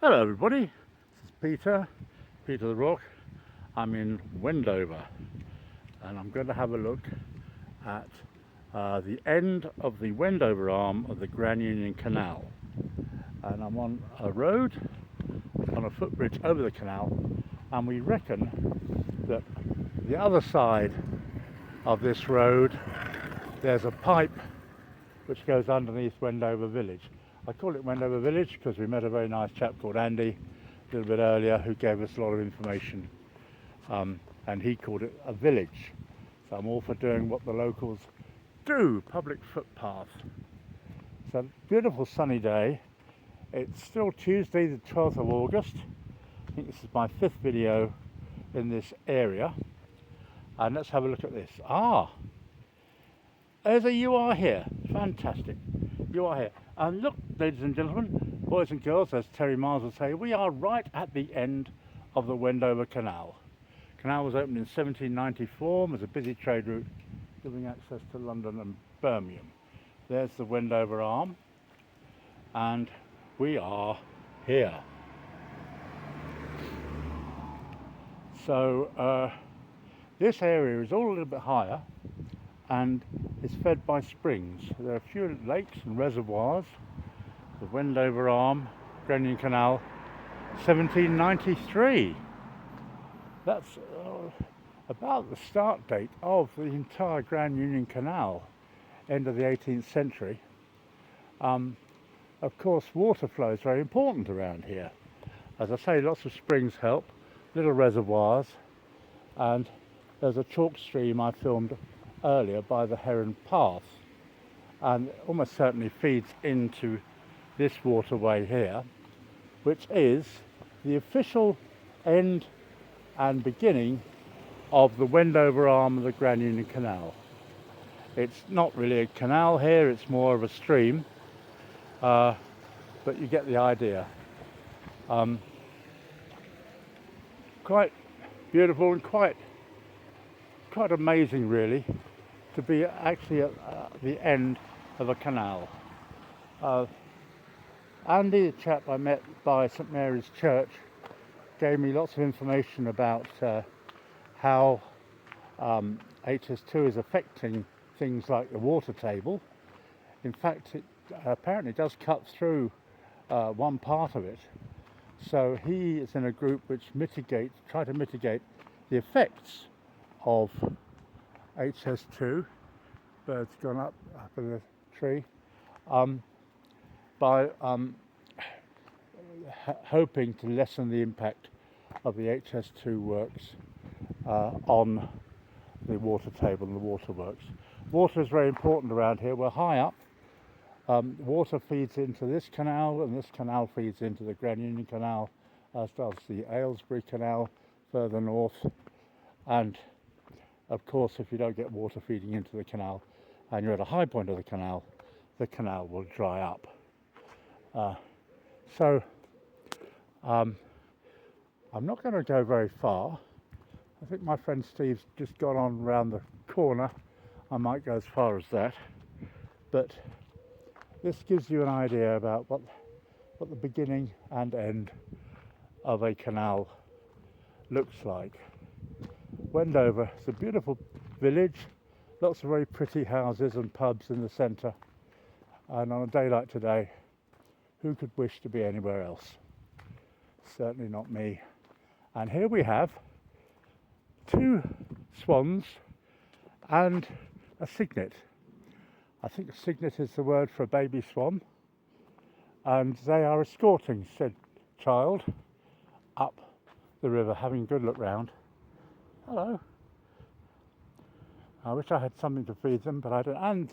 Hello everybody, this is Peter the Rock. I'm in Wendover and I'm going to have a look at the end of the Wendover arm of the Grand Union Canal. And I'm on a road, on a footbridge over the canal, and we reckon that the other side of this road there's a pipe which goes underneath Wendover village. I call it Wendover village because we met a very nice chap called Andy a little bit earlier who gave us a lot of information, and he called it a village. So I'm all for doing what the locals do, public footpath. It's a beautiful sunny day. It's still Tuesday the 12th of August. I think this is my 5th video in this area, and let's have a look at this. There's a "You Are Here." Fantastic. You are here. And look, ladies and gentlemen, boys and girls, as Terry Miles would say, we are right at the end of the Wendover Canal. The canal was opened in 1794 and was a busy trade route giving access to London and Birmingham. There's the Wendover arm, and we are here. So this area is all a little bit higher and is fed by springs. There are a few lakes and reservoirs. The Wendover arm, Grand Union Canal, 1793. That's about the start date of the entire Grand Union Canal, end of the 18th century. Of course, water flow is very important around here. As I say, lots of springs help, little reservoirs, and there's a chalk stream I filmed earlier by the Heron Path, and almost certainly feeds into this waterway here, which is the official end and beginning of the Wendover arm of the Grand Union Canal. It's not really a canal here, it's more of a stream, but you get the idea. Quite beautiful and quite amazing, really, to be actually at the end of a canal. Andy, the chap I met by St Mary's Church, gave me lots of information about how HS2 is affecting things like the water table. In fact, it apparently does cut through one part of it. So he is in a group which try to mitigate the effects of HS2, birds gone up in the tree, by hoping to lessen the impact of the HS2 works on the water table and the waterworks. Water is very important around here. We're high up. Water feeds into this canal, and this canal feeds into the Grand Union Canal, as does the Aylesbury Canal further north. And of course, if you don't get water feeding into the canal and you're at a high point of the canal will dry up. I'm not going to go very far. I think my friend Steve's just gone on round the corner. I might go as far as that. But this gives you an idea about what the beginning and end of a canal looks like. Wendover is a beautiful village, lots of very pretty houses and pubs in the centre, and on a day like today, who could wish to be anywhere else? Certainly not me. And here we have 2 swans and a cygnet. I think a cygnet is the word for a baby swan, and they are escorting said child up the river, having a good look round. Hello. I wish I had something to feed them, but I don't. And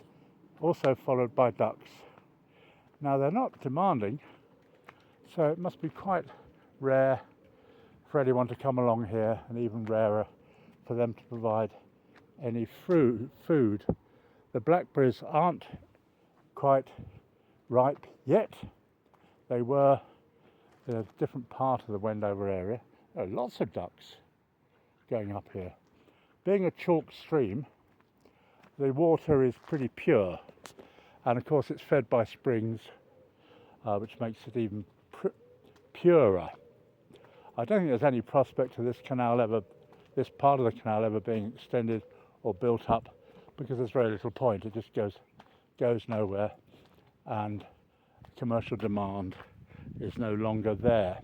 also followed by ducks. Now they're not demanding, so it must be quite rare for anyone to come along here, and even rarer for them to provide any food. The blackberries aren't quite ripe yet. They were in a different part of the Wendover area. There are lots of ducks going up here. Being a chalk stream, the water is pretty pure, and of course it's fed by springs, which makes it even purer. I don't think there's any prospect of this part of the canal ever being extended or built up, because there's very little point. It just goes nowhere, and commercial demand is no longer there.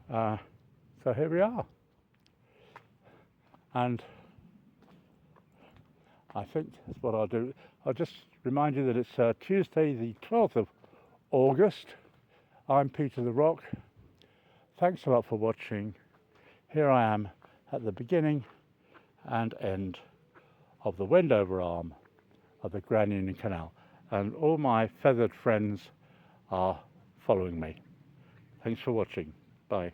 So here we are. And I think that's what I'll do. I'll just remind you that it's Tuesday the 12th of August. I'm Peter the Rock. Thanks a lot for watching. Here I am at the beginning and end of the Wendover arm of the Grand Union Canal, and all my feathered friends are following me. Thanks for watching. Bye.